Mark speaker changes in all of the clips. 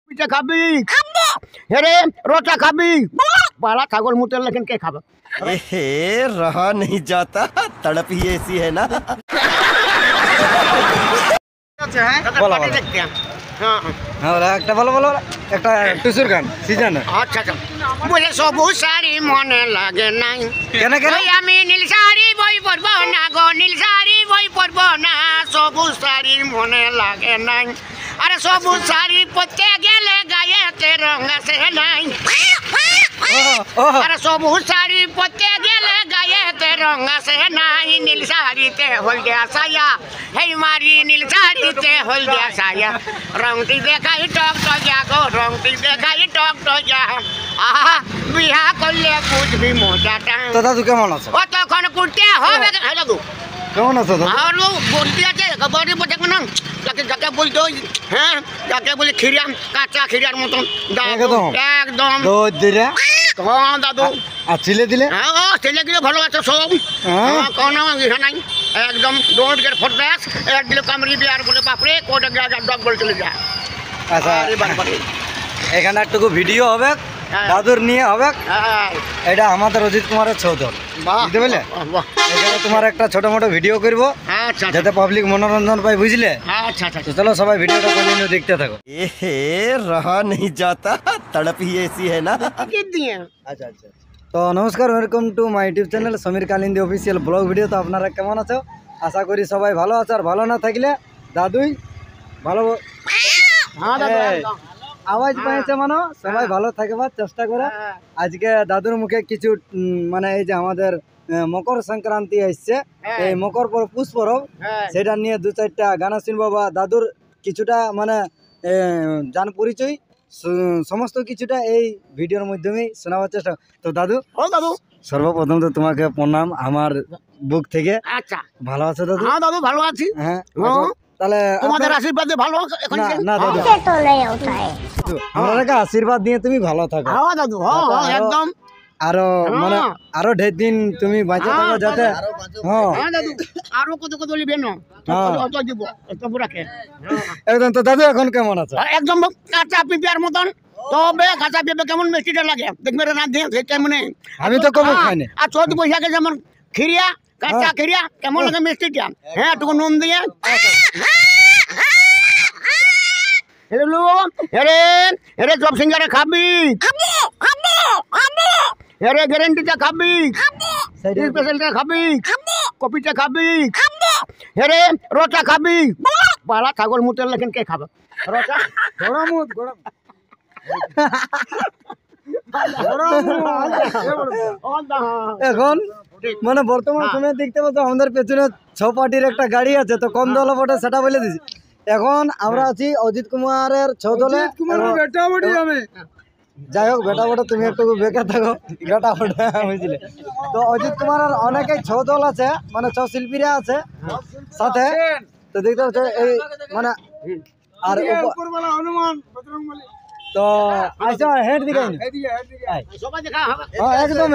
Speaker 1: পিঠা খাবি হেরে রোটা খাবি বালা ছাগল মুতের লেখেন কে খাবে
Speaker 2: रहा नहीं जाता तड़प ही ऐसी है ना
Speaker 3: একটা ভালো ভালো একটা টুসুর গান সিজন
Speaker 1: আচ্ছা আচ্ছা বলে সবুজ শাড়ি মনে লাগে নাই
Speaker 3: কেন কেন
Speaker 1: আমি নীল শাড়ি বই পরবো না গো নীল শাড়ি বই পরবো না সবুজ শাড়ি মনে লাগে নাই আরে সবুজ শাড়ি পরতে গেলে গায়েতে রং আসে নাই আরে সবুজ শাড়ি পরতে গেলে গায়েতে রং আসে নাই নীল শাড়িতে হলদিয়া ছায়া হেই মারি নীল শাড়িতে হলদিয়া ছায়া রংটি দেখাই টক টয়া গো রংটি দেখাই টক টয়া আহা বিহা করলে বুঝবি মজাটা
Speaker 3: তো দাদু কেমন আছো
Speaker 1: ও তখন কুর্তে হবে হ্যাঁ দাদু
Speaker 3: কেমন আছো দাদু
Speaker 1: আর লো বলতে আছে বডি বটে কোন যাকে যাকে বলতে ওই হ্যাঁ যাকে বলে খিরিয়া কাঁচা খিরিয়ার মতন
Speaker 3: একদম
Speaker 1: একদম
Speaker 3: দুধ দিলে
Speaker 1: হ্যাঁ দাদু
Speaker 3: আর ছিলে দিলে
Speaker 1: হ্যাঁ ও ছেলেগুলো ভালো আছে সব কোনো ইহা নাই একদম ডোন্ট গেট ফর ব্যাস এক দিলে কামড়ি দিয়ে আর বলে বাপরে কোটা গা ডগ বলে চলে যায়
Speaker 3: আচ্ছা
Speaker 1: আরে বাবারে
Speaker 3: এখানে একটুকু ভিডিও হবে দাদুর নিয়ে হবে এটা আমাদের অজিত কুমারের ছৌদল বুঝতে পারলে এখানে তোমার একটা ছোট মোটো ভিডিও করবো
Speaker 1: আচ্ছা
Speaker 3: যাতে পাবলিক মনোরঞ্জন পাই বুঝলে
Speaker 1: আচ্ছা আচ্ছা
Speaker 3: তো চলো সবাই ভিডিওটা কন্টিনিউ দেখতে থাকো
Speaker 2: रहा नहीं जाता तड़प ही ऐसी है ना
Speaker 1: কি দিয়ে
Speaker 3: আচ্ছা আচ্ছা তো নমস্কার welcome to my YouTube channel Samir Kalindi official blog video. তো আপনারা কেমন আছো? আশা করি সবাই ভালো আছে, আর ভালো না থাকলে দাদুই ভালো
Speaker 1: হ্যাঁ দাদু একদম
Speaker 3: আওয়াজ পাইছে মানে সবাই ভালো থাকবার চেষ্টা করে। আজকে দাদুর মুখে কিছু মানে এই যে আমাদের মকর সংক্রান্তি আসছে, এই মকর পুষ পরব, সেটা নিয়ে দু চারটা গানা শুনবো বা দাদুর কিছুটা মানে জান পরিচয় সমস্ত কিছুটা এই ভিডিওর মাধ্যমেই শোনাবার চেষ্টা। তো দাদু
Speaker 1: ও দাদু
Speaker 3: সর্বপ্রথম তো তোমাকে প্রণাম আমার বুক থেকে।
Speaker 1: আচ্ছা
Speaker 3: ভালো আছো দাদু?
Speaker 1: হ্যাঁ দাদু ভালো আছি।
Speaker 3: হ্যাঁ তাহলে
Speaker 1: তোমাদের আশীর্বাদে ভালো এখন
Speaker 3: না দাদু আমরা আশীর্বাদ নিয়ে তুমি ভালো থাকো।
Speaker 1: হ্যাঁ দাদু হ্যাঁ একদম
Speaker 3: আরো মানে আরো ঢের দিন তুমি বাঁচে থাকো যাতে।
Speaker 1: হ্যাঁ দাদু আরো কত কত লিবে না অত দিব এত পুরাকে
Speaker 3: একদম। তো দাদু এখন কেমন আছো?
Speaker 1: একদম কাঁচা পিপিয়ার মতন। তবে কাঁচা পেঁপে কেমন মিষ্টিটা লাগে দেখবে না দিয়ে কেমন
Speaker 3: আমি তো কবে খাইনি।
Speaker 1: আর চৌদ্দ বৈশাখে যেমন খিরিয়া কাঁচা খিরিয়া কেমন লাগে মিষ্টিটা, হ্যাঁ একটু নুন দিয়ে হেলো হেরে হেরে সব সিঙ্গারে খাবি হেরে গ্যারেন্টিটা খাবি স্পেশালটা খাবি কপিটা খাবি হেরে রোটা খাবি বালা ছাগল মুতের লেখেন কে খাবে রোটা গরমুত গরম
Speaker 3: এখন মানে বর্তমান সময়ে দেখতে পাচ্ছ আমাদের পেছনে 6 পার্টির একটা গাড়ি আছে, তো কোন দল বটে সেটা বলে দিছি। এখন আমরা আছি অজিত কুমারের 6 দলে। যাই হোক বেটা বটে তুমি একটু বেকার থাকো বেটা বটে বুঝলে। তো অজিত কুমারের অনেকেই 6 দল আছে, মানে 6 শিল্পীরা আছে সাথে। তো দেখতে পাচ্ছ এই মানে আর তো আচ্ছা হেড দিকে একদম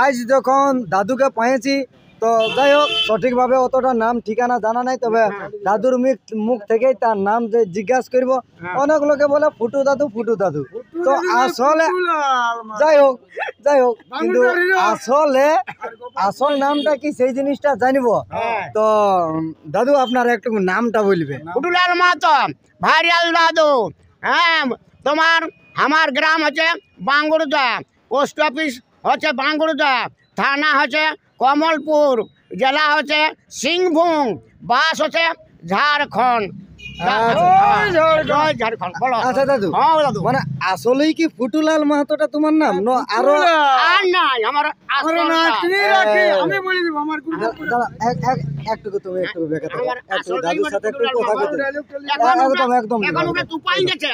Speaker 3: আজ যখন দাদুকে পাইছি, তো যাই হোক সঠিকভাবে অতটা নাম ঠিকানা জানা নাই, তবে দাদুর মুখ থেকেই তার নাম যে জিজ্ঞাসা করব। অনেক লোকে বলে ফুটু দাদু ফুটু দাদু, তো আসলে যাই হোক কিন্তু আসলে আসল নামটা কি সেই জিনিসটা জানিব। তো দাদু আপনার একটু নামটা বলবে।
Speaker 1: ফুটুলাল মাহাতো ভাইরাল দাদু। হ্যাঁ তোমার আমার গ্রাম হচ্ছে বাঙ্গুরদা, পোস্ট অফিস হচ্ছে বাঙ্গুরদা, থানা হচ্ছে কমলপুর, জেলা হচ্ছে সিংভূম, বাস হচ্ছে ঝাড়খণ্ড। ঝাড়খণ্ড বলো।
Speaker 3: আচ্ছা দাদু মানে আসলেই কি ফুটুলাল মাহাতোটা তোমার নাম না আরো?
Speaker 1: আর নাই আমার
Speaker 3: আমি বলে দিব আমার একটু তুমি একটু বেকার থাকো, একটু দাদুর সাথে একটু কথা বলতে। একদম একদম
Speaker 1: এখন ওটা তুপাই গেছে,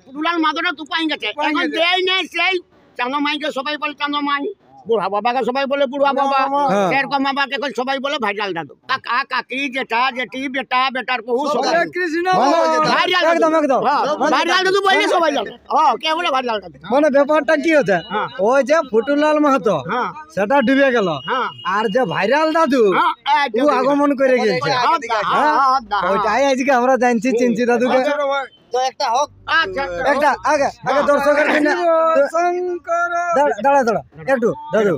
Speaker 1: ফুটুলাল মাহাতোটা তুপাই গেছে। এখন দেই নেই সেই চাঁদো মাইকে সবাই বলে চাঁদো মাই, বুড়া বাবাকে সবাই বলে বুড়া বাবা, সেরকম বাবাকে সবাই বলে ভাইরাল দাদু। কাকা কাকি জেঠা জেঠি বেটা বেটার বহু সবাই ভাইরাল দাদু বললে সবাই জানে। কে বলে ভাইরাল দাদু?
Speaker 3: মানে ব্যাপারটা কি হচ্ছে, ওই যে ফুটুলাল মাহাতো সেটা ডুবে গেল, আর যে ভাইরাল দাদু ও আগমন করে গেছে। ওইটাই আজকে আমরা জানছি চিনছি দাদুকে। তো একটা হোক
Speaker 1: আচ্ছা
Speaker 3: একটা আগে আগে দর্শকের জন্য দাঁড়া দাঁড়া একটু দাদু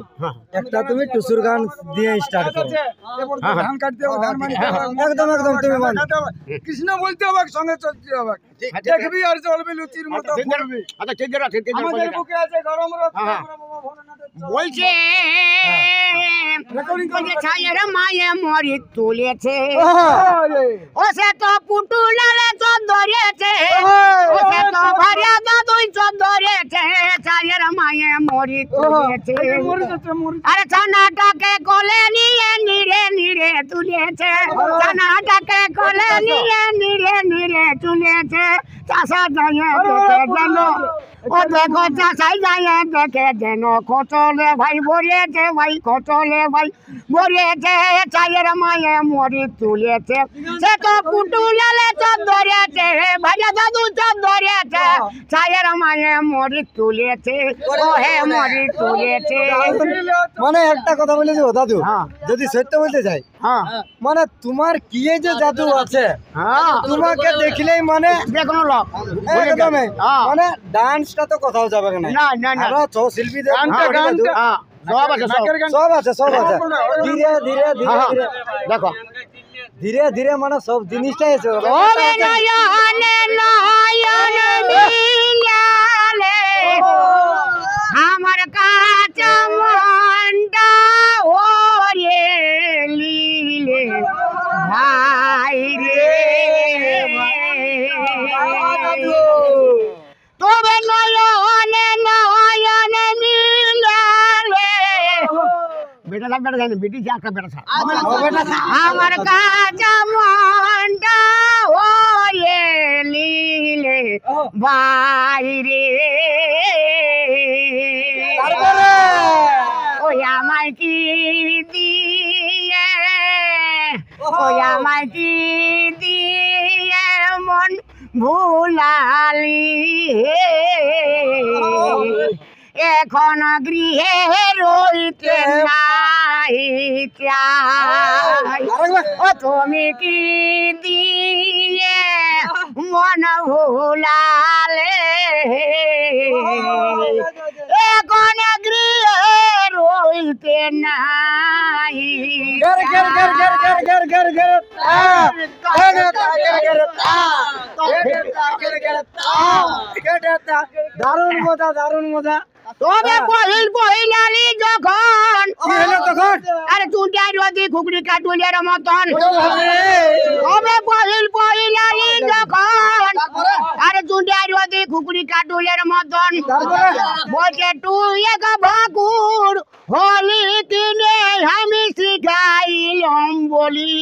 Speaker 3: একটা তুমি টুসুর গান দিয়ে স্টার্ট করো একদম একদম তুমি মান
Speaker 4: কৃষ্ণ বলতে হবে সঙ্গে চলতে হবে দেখবি আর চলবি লুচির মতো পড়বি
Speaker 1: আচ্ছা ঠিক আছে
Speaker 4: আমাদের বুকে আছে গরম রক্ত
Speaker 1: বলছে ছায়ের মায়ে মরি তুলেছে ও সে তো পুটুলালে চোখ ধরেছে ও সে তো ভারিয়া দাদুই চোখ ধরেছে ছায়ের মায়ে মরি তুলেছে আরে ছানাটাকে কোলে নিয়ে নিরে নিরে তুলেছে ছানাটাকে কোলে নিয়ে নিরে নিরে তুলেছে চাষা যায় দেখে যেন ও দেখো চাষাই যায় দেখে যেন খোঁচলে ভাই ভরিয়েছে ভাই খোঁচলে ভাই ভরিয়েছে চায়ের মায়ে মরি তুলেছে সে তো পুটুলালে চোখ ধরেছে ভাইয়া দাদু চোখ ধরেছে চায়ের মায়ে মরি তুলেছে ও হে মরি তুলেছে
Speaker 3: মানে একটা কথা বলে দেবো দাদু
Speaker 1: হ্যাঁ।
Speaker 3: যদি সত্য বলতে চাই
Speaker 1: হ্যাঁ
Speaker 3: মানে তোমার কি এই যে জাদু আছে
Speaker 1: হ্যাঁ
Speaker 3: তোমাকে দেখলেই মানে
Speaker 1: দেখুন লোক
Speaker 3: একদমই
Speaker 1: হ্যাঁ।
Speaker 3: মানে ডান্সটা তো কোথাও যাবে না
Speaker 1: না না না
Speaker 3: আমরা ছৌ শিল্পীদের
Speaker 1: হ্যাঁ সব আছে সব
Speaker 3: সব আছে সব আছে ধীরে ধীরে ধীরে
Speaker 1: হ্যাঁ,
Speaker 3: ধীরে
Speaker 1: দেখো
Speaker 3: ধীরে ধীরে মানে সব জিনিসটাই আছে
Speaker 1: ওরে নয়নে নয়নে নীলালে আমার কাছে মনটা ওরে লীলে ভাই রে তবে নয়নে নয়নে নীলালে বেটা থাক বেটা থাক বেটি একটা বেটা থাক আমার কাছে মনটা ওরে লীলে বাইরে ওই আমায় কি দিয়ে ওই আমায় কি দিয়ে মন ভুলালি এখন গৃহে রইতে নাই চাই ও তুমি কি দিয়ে মন ভুলালে এখন গৃহে রইতে নাই
Speaker 3: দারুণ মজা দারুণ মজা
Speaker 1: তবে পহিলালি যখন
Speaker 3: তখন
Speaker 1: আরে চুটিয়ার রদি খুকড়ি কাটুলের মতন তবে পহিলালি যখন আরে চুটিয়ার রদি খুকড়ি কাটুলের মতন বলছে তুই এক ভাকুর হলি কিনে আমি শিখাইলাম বলি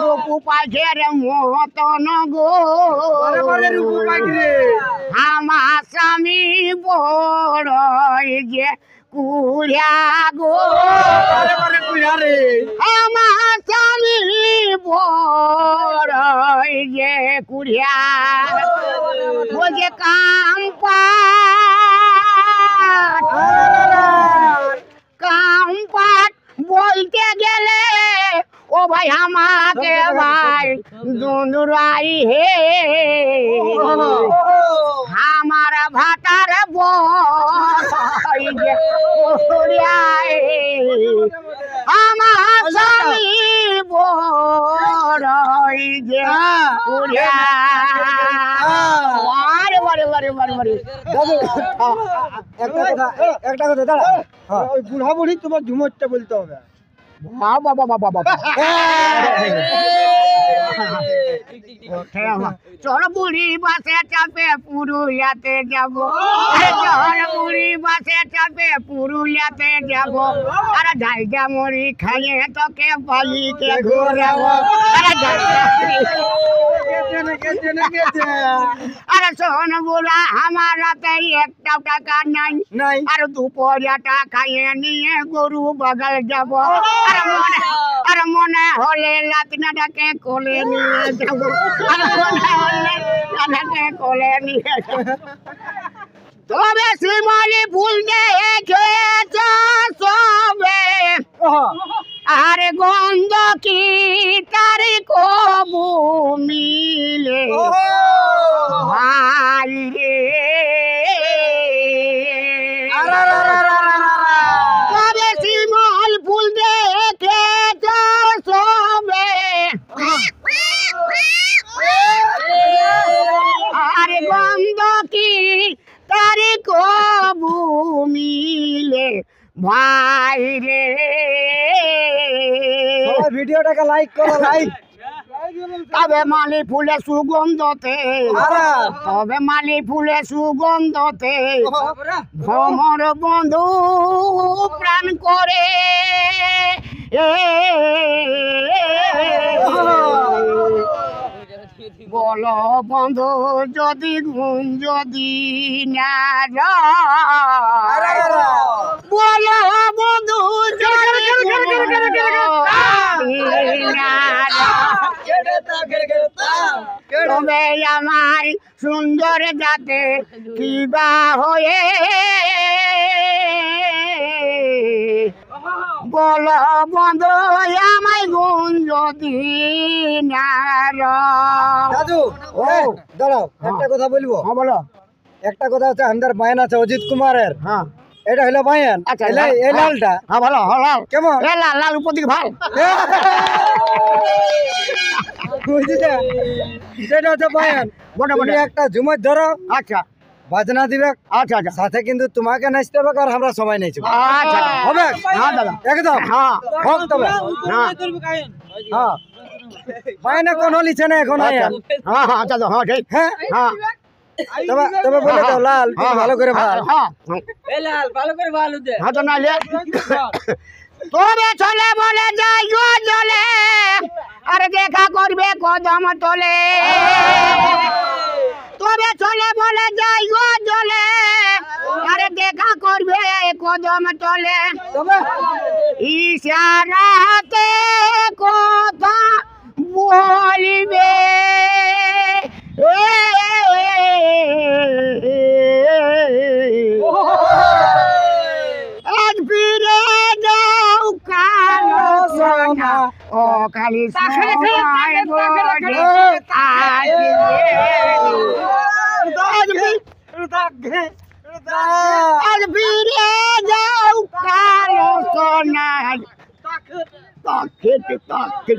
Speaker 1: রূপু পাখের মতন গো আমার স্বামী বড়ই যে কুড়িয়া গো আমার স্বামী বড়ই যে কুড়িয়া বলছে কাম পাট বলতে গেলে ও ভাই আমাকে ভাই দুন্দুরাই হে আমার ভাতার বই যে কুড়িয়ায় আমার স্বামী বড়ই যে কুড়িয়া বারে বারে বারে বারে বারে
Speaker 3: একটা কথা দাঁড়া
Speaker 4: ওই বুড়া বুড়ি তোমার ঝুমরটা বলতে হবে
Speaker 1: বাবা বাবা বাবা চল বুড়ি বাসে চাপে পুরুলিয়াতে যাব চল বুড়ি বাসে চাপে পুরুলিয়াতে যাব আরে জায়গা মুড়ি খাইয়ে তোকে বালিকে ঘোরাবো আরে শোন বুড়া আমার হাতে একটা টাকা নাই
Speaker 3: নাই
Speaker 1: আর দুপুরিয়াটা খাইয়ে নিয়ে গরু বাগাল যাব আর মনে হলে লাতিনাটাকে কোলে নিয়ে যাব আর মনে হলে লাতিনাটাকে কোলে নিয়ে যাব তবে শিমলি ফুল দেখেছ সবে আরে গন্ধ কি তার কবু মিলে ভাই রে তবে শিমল ফুল দেখে সবে আরে গন্ধ কি তার কবু মিলে ভাই রে
Speaker 3: সবাই ভিডিওটাকে লাইক করো, লাইক।
Speaker 1: তবে মালি ফুলে সুগন্ধতে তবে মালি ফুলে সুগন্ধতে ভ্রমর বন্ধু প্রাণ করে বলো বন্ধু যদি গুণ যদি না বলো বন্ধু যদি তবে আমার সুন্দর যাতে কিবা হয়ে বলো বন্ধু আমায় গুণ যদি না
Speaker 3: দাদু
Speaker 1: ও।
Speaker 3: দাঁড়াও, একটা কথা বলবো।
Speaker 1: হ্যাঁ বলো
Speaker 3: একটা কথা হচ্ছে আমাদের বায়ান আছে অজিত কুমারের,
Speaker 1: হ্যাঁ
Speaker 3: এটা হলো বায়ান।
Speaker 1: আচ্ছা
Speaker 3: এই লালটা
Speaker 1: হ্যাঁ ভালো লাল
Speaker 3: কেমন?
Speaker 1: এ লাল লাল উপর দিকে ভাল
Speaker 3: বুঝলে? সেটা হচ্ছে বায়ান।
Speaker 1: বটে বটে
Speaker 3: তুমি একটা ঝুমর ধরো,
Speaker 1: আচ্ছা
Speaker 3: বাজনা দিবে,
Speaker 1: আচ্ছা আচ্ছা
Speaker 3: সাথে কিন্তু তোমাকে নাচতে হবে আর আমরা সবাই নাচবো।
Speaker 1: আচ্ছা
Speaker 3: হবে?
Speaker 1: হ্যাঁ দাদা
Speaker 3: একদম
Speaker 1: হ্যাঁ
Speaker 3: হোক তবে।
Speaker 1: হ্যাঁ
Speaker 3: হ্যাঁ বায়ানে কোন লিছে না এখন
Speaker 1: আচ্ছা
Speaker 3: আয়ান।
Speaker 1: হ্যাঁ হ্যাঁ আচ্ছা হ্যাঁ ঠিক
Speaker 3: হ্যাঁ
Speaker 1: হ্যাঁ
Speaker 3: তবে তবে বলে দাও লাল তুমি ভালো করে ভাল।
Speaker 1: হ্যাঁ হ্যাঁ তো নাইলে তবে চলে বলে যাই গো জলে আরে দেখা করবে কদম তলে তবে চলে বলে যাই গো জলে আরে দেখা করবে কদম তলে
Speaker 3: তবে
Speaker 1: ইশারাতে কথা বলিবে আজ ফিরে যাও কালো সোনা ও কালি সময় বড়ে আজ ফিরে যাও কালো সোনা তাকে তাকে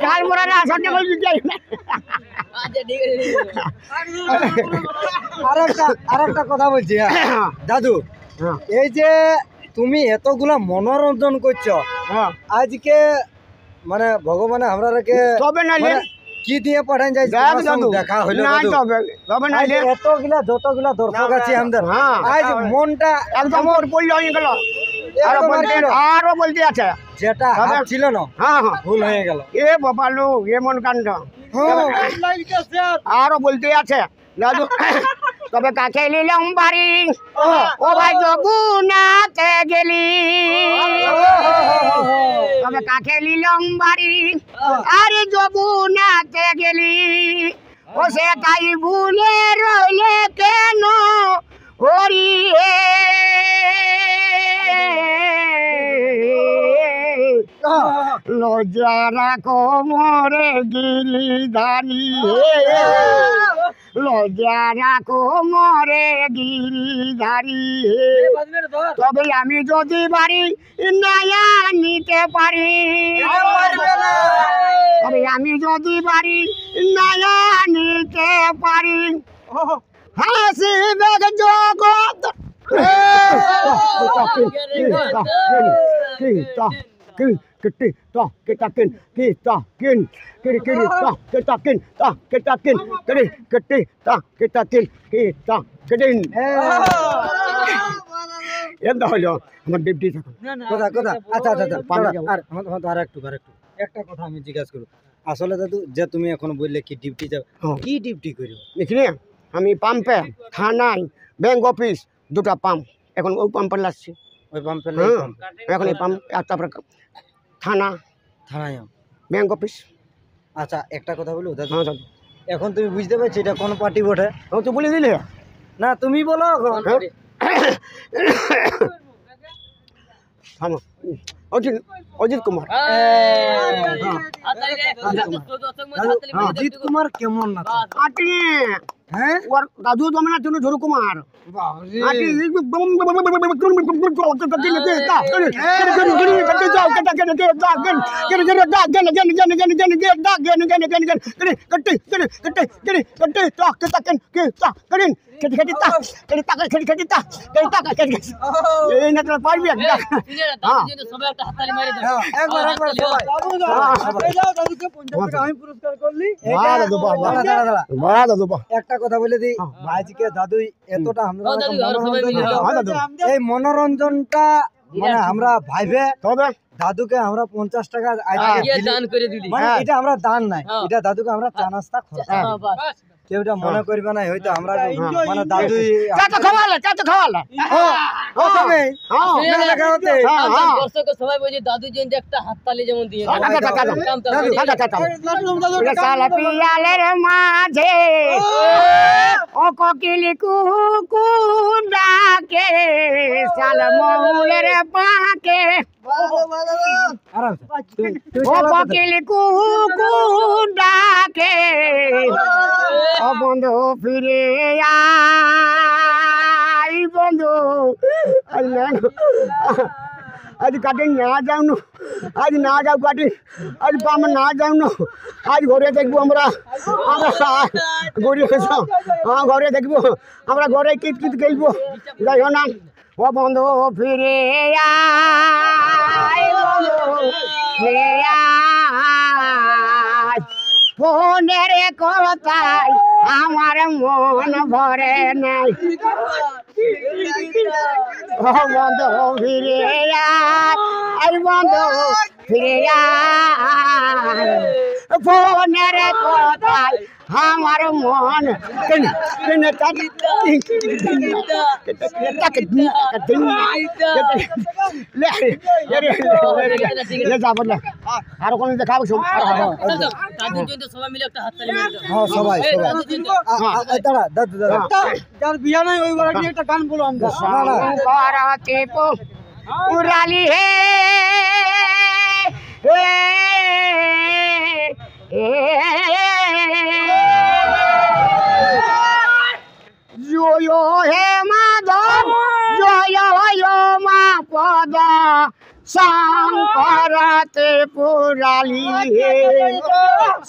Speaker 1: গান মোড়া না সাথে বলছি যাই না
Speaker 3: আরেকটা কথা বলছি। হ্যাঁ দাদু, এই যে তুমি এতগুলা মনোরঞ্জন করছো
Speaker 1: হ্যাঁ
Speaker 3: আজকে মানে ভগবান আমরাকে
Speaker 1: তবে নাইলে
Speaker 3: কি দিয়ে পাঠান যায়
Speaker 1: দেখ দাদু
Speaker 3: দেখা হইলো
Speaker 1: না
Speaker 3: দাদু।
Speaker 1: তবে তবে
Speaker 3: আজ
Speaker 1: নাইলে
Speaker 3: এতগুলা যতগুলা দর্শক আছে আমাদের,
Speaker 1: হ্যাঁ।
Speaker 3: আজ মনটা
Speaker 1: একদম ওর পড়লে হয়ে গেল আরো
Speaker 3: একদম
Speaker 1: বলতে
Speaker 3: আর কি?
Speaker 1: আরো বলতে আছে
Speaker 3: যেটা হাত ছিল না
Speaker 1: হ্যাঁ হ্যাঁ
Speaker 3: ভুল হয়ে গেল।
Speaker 1: এ বাবালু এমন কাণ্ড
Speaker 3: হ্যাঁ।
Speaker 1: আরো বলতে আছে দাদু তবে কাছে নিলাম বাড়ি ও ভাই যমুনাতে গেলি তবে কাছে নিলাম বাড়ি আরে যমুনাতে গেলি ও সে তাই ভুলে রইলে কেন হরি লজ্জা রাখো মোরে গিরিধারী লজ্জা রাখো মোরে গিরিধারী তবে আমি যদি বাড়ি নয়া নিতে পারি তবে আমি যদি বাড়ি নয়া নিতে পারি হাসিবে জগৎ ఎంత হলো আমার ডিউটি থাকুন
Speaker 3: কথা কথা আচ্ছা আচ্ছা আচ্ছা
Speaker 1: পানি যাবো।
Speaker 3: আর আর একটু একটা কথা আমি জিজ্ঞাসা করব। আসলে দাদু যে তুমি এখন বললে কি ডিউটি যাও,
Speaker 1: হ্যাঁ।
Speaker 3: কি ডিউটি করো?
Speaker 1: এখানে আমি পাম্পে থানায় ব্যাংক অফিস দুটা পাম্প এখন ওই পাম্পে লাগছি
Speaker 3: ওই পাম্পে
Speaker 1: হ্যাঁ এখন এই পাম্প আর তারপরে থানা
Speaker 3: থানায়।
Speaker 1: ব্যাংক অফিস
Speaker 3: আচ্ছা একটা কথা বলবো দাদু,
Speaker 1: হ্যাঁ দাদু
Speaker 3: এখন তুমি বুঝতে পারছি এটা কোন পার্টি বটে?
Speaker 1: ও তো বলে দিলে
Speaker 3: না তুমি বলো এখন।
Speaker 1: হ্যাঁ? অজিত কুমার।
Speaker 3: অজিত কুমার কেমন না
Speaker 1: আটি
Speaker 3: হ্যাঁ
Speaker 1: ওর দাদু জমানার জন্য ঝরু কুমার আটি পারবি
Speaker 3: একবার একবার সবাই আমি পুরস্কার করলি একটা কথা বলে দিই ভাইজিকে দাদু এতটা আমরা এই মনোরঞ্জনটা মানে আমরা ভাইবে দাদুকে আমরা 50 টাকা দান করে দিলি মানে এটা আমরা দান নাই এটা দাদুকে আমরা চা নাস্তা খরচ কেউটা মনে করবে না হয়তো আমরা মানে দাদু
Speaker 1: খাওয়ালে
Speaker 5: সবাই বলছে দাদু জয়ন্তী একটা হাততালি যেমন দিয়ে
Speaker 1: পিয়ালের মাঝে ও কোকিল কুকু ডাকে শাল মৌলের পাকে ও কোকিল কুকু ডাকে ও বন্ধু ফিরে আই বন্ধু আজ কাটে না যাও না আজ না যাও কাটে আজ পাম না যাও না আজ ঘরে দেখবো আমরা ঘুরে হ্যাঁ ঘরে দেখবো আমরা ঘরে কিট কিট খেলবো যাই না ও বন্ধু ফিরে আয় বন্ধু ফিরে আয় ফোনের কথায় আমার মন ভরে নাই ও বন্ধু ফিরে আয় বন্ধু ফিরে আয় ফোনের কথায় আমার মন আর কোন দেখাবো
Speaker 5: সবাই মিলে একটা হাততালি
Speaker 3: সবাই দাদা দাদু দাদা যার বিয়া নাই ওই বাড়ি একটা গান বলো আমরা
Speaker 1: পারাতে উড়ালি হে জয় হে মাধব জয় মা পদ শঙ্করতে পুরালি হে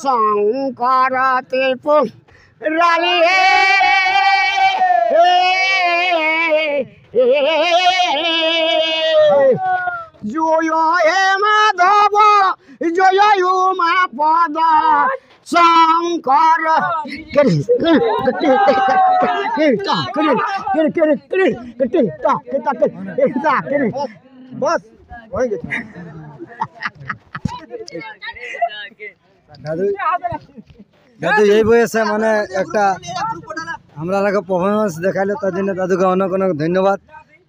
Speaker 1: শঙ্করতে পুরালি হে জয় হে মাধব জয় মা পদ শঙ্কর বস হয়ে গেছে
Speaker 3: দাদু দাদু এই বয়সে মানে একটা আমরা পারফরমেন্স দেখাইলো তার জন্য দাদুকে অনেক অনেক ধন্যবাদ।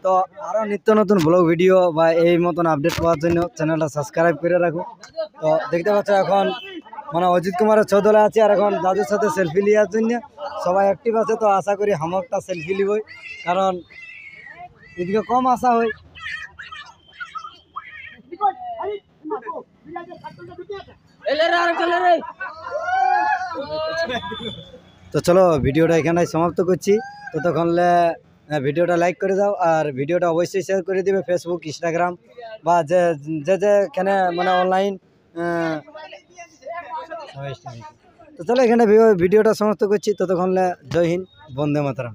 Speaker 3: তো আরও নিত্য নতুন ব্লগ ভিডিও বা এই মতন আপডেট পাওয়ার জন্য চ্যানেলটা সাবস্ক্রাইব করে রাখো। তো দেখতে পাচ্ছ এখন মানে অজিত কুমারের ছদলে আছে আর এখন দাদুর সাথে সেলফি নেওয়ার জন্য সবাই অ্যাক্টিভ আছে। তো আশা করি হামকটা সেলফি লিবই কারণ এদিকে কম আশা হয়। তো চলো ভিডিওটা এখানে সমাপ্ত করছি। ততক্ষণলে ভিডিওটা লাইক করে দাও আর ভিডিওটা অবশ্যই শেয়ার করে দিবে ফেসবুক ইনস্টাগ্রাম বা যে যেখানে মানে অনলাইন। তো চলো এখানে ভিডিওটা সমাপ্ত করছি। ততক্ষণলে জয় হিন্দ, বন্দে মাতরম।